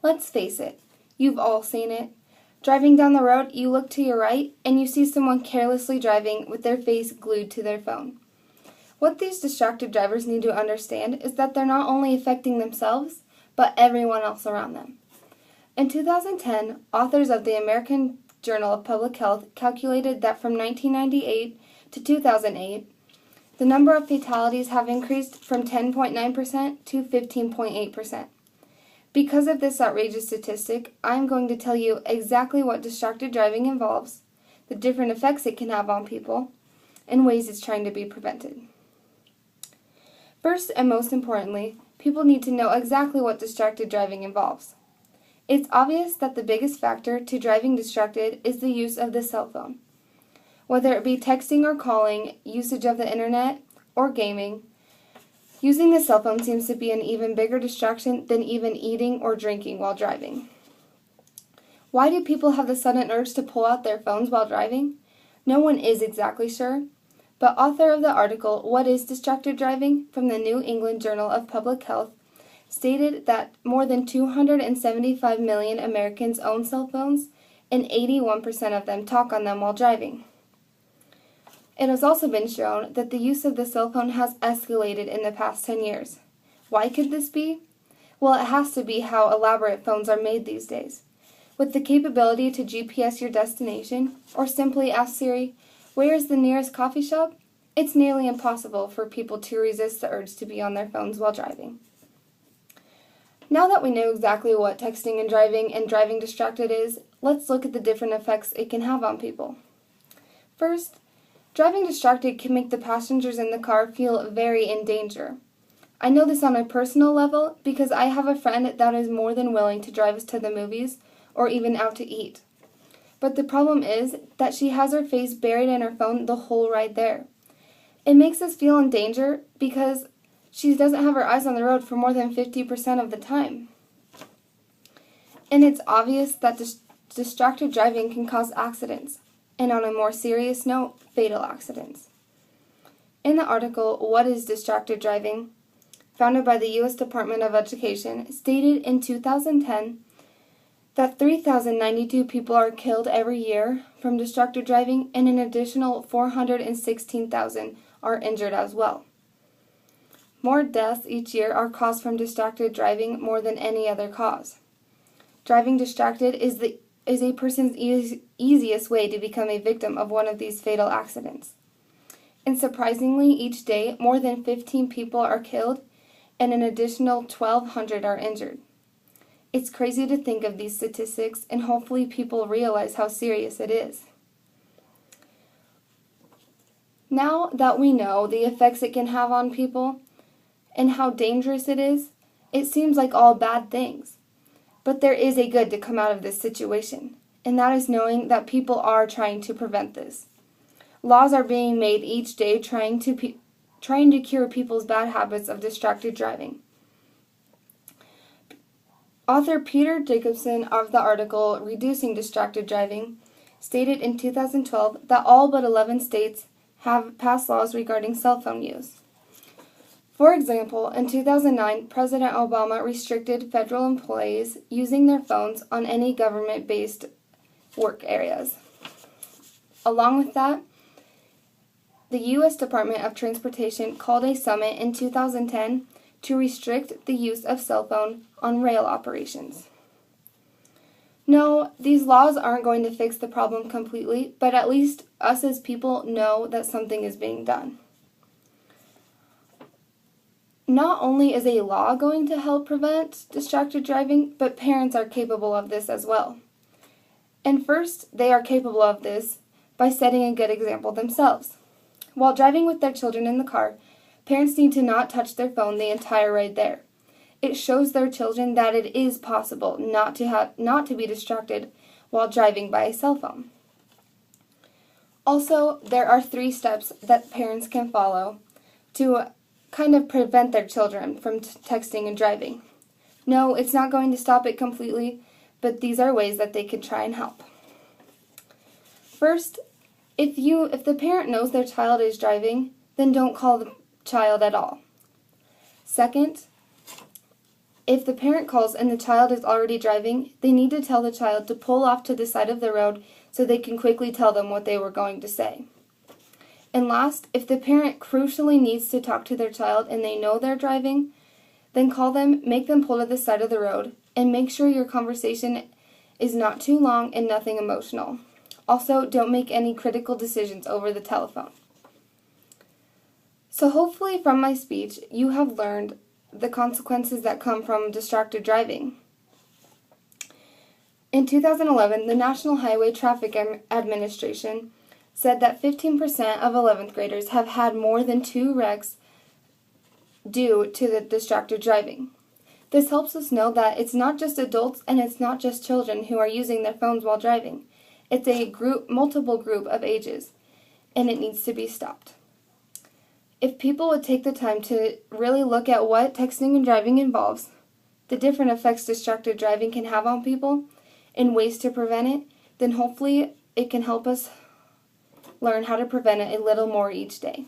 Let's face it, you've all seen it. Driving down the road, you look to your right and you see someone carelessly driving with their face glued to their phone. What these distracted drivers need to understand is that they're not only affecting themselves, but everyone else around them. In 2010, authors of the American Journal of Public Health calculated that from 1998 to 2008, the number of fatalities have increased from 10.9% to 15.8%. Because of this outrageous statistic, I'm going to tell you exactly what distracted driving involves, the different effects it can have on people, and ways it's trying to be prevented. First and most importantly, people need to know exactly what distracted driving involves. It's obvious that the biggest factor to driving distracted is the use of the cell phone. Whether it be texting or calling, usage of the internet, or gaming, using the cell phone seems to be an even bigger distraction than even eating or drinking while driving. Why do people have the sudden urge to pull out their phones while driving? No one is exactly sure, but author of the article, What is Distracted Driving? From the New England Journal of Public Health, stated that more than 275 million Americans own cell phones, and 81% of them talk on them while driving. It has also been shown that the use of the cell phone has escalated in the past 10 years. Why could this be? Well, it has to be how elaborate phones are made these days. With the capability to GPS your destination, or simply ask Siri, "Where is the nearest coffee shop?" It's nearly impossible for people to resist the urge to be on their phones while driving. Now that we know exactly what texting and driving distracted is, let's look at the different effects it can have on people. First, driving distracted can make the passengers in the car feel very in danger. I know this on a personal level because I have a friend that is more than willing to drive us to the movies or even out to eat. But the problem is that she has her face buried in her phone the whole ride there. It makes us feel in danger because she doesn't have her eyes on the road for more than 50% of the time. And it's obvious that distracted driving can cause accidents, and on a more serious note, fatal accidents. In the article, What is Distracted Driving?, founded by the U.S. Department of Education, stated in 2010 that 3,092 people are killed every year from distracted driving, and an additional 416,000 are injured as well. More deaths each year are caused from distracted driving more than any other cause. Driving distracted is a person's easiest way to become a victim of one of these fatal accidents. And surprisingly, each day, more than 15 people are killed and an additional 1,200 are injured. It's crazy to think of these statistics, and hopefully people realize how serious it is. Now that we know the effects it can have on people and how dangerous it is, it seems like all bad things. But there is a good to come out of this situation, and that is knowing that people are trying to prevent this. Laws are being made each day trying to cure people's bad habits of distracted driving. Author Peter Jacobson of the article Reducing Distracted Driving stated in 2012 that all but 11 states have passed laws regarding cell phone use. For example, in 2009, President Obama restricted federal employees using their phones on any government-based work areas. Along with that, the U.S. Department of Transportation called a summit in 2010 to restrict the use of cell phone on rail operations. No, these laws aren't going to fix the problem completely, but at least us as people know that something is being done. Not only is a law going to help prevent distracted driving, but parents are capable of this as well. And first, they are capable of this by setting a good example themselves. While driving with their children in the car, parents need to not touch their phone the entire ride there. It shows their children that it is possible not to be distracted while driving by a cell phone. Also, there are 3 steps that parents can follow to kind of prevent their children from texting and driving. No, it's not going to stop it completely, but these are ways that they could try and help. First, if the parent knows their child is driving, then don't call the child at all. Second, If the parent calls and the child is already driving, they need to tell the child to pull off to the side of the road so they can quickly tell them what they were going to say. And last, if the parent crucially needs to talk to their child and they know they're driving, then call them, make them pull to the side of the road, and make sure your conversation is not too long and nothing emotional. Also, don't make any critical decisions over the telephone. So hopefully from my speech, you have learned the consequences that come from distracted driving. In 2011, the National Highway Traffic Administration said that 15% of 11th graders have had more than 2 wrecks due to the distracted driving. This helps us know that it's not just adults and it's not just children who are using their phones while driving. It's a multiple group of ages, and it needs to be stopped. If people would take the time to really look at what texting and driving involves, the different effects distracted driving can have on people, and ways to prevent it, then hopefully it can help us learn how to prevent it a little more each day.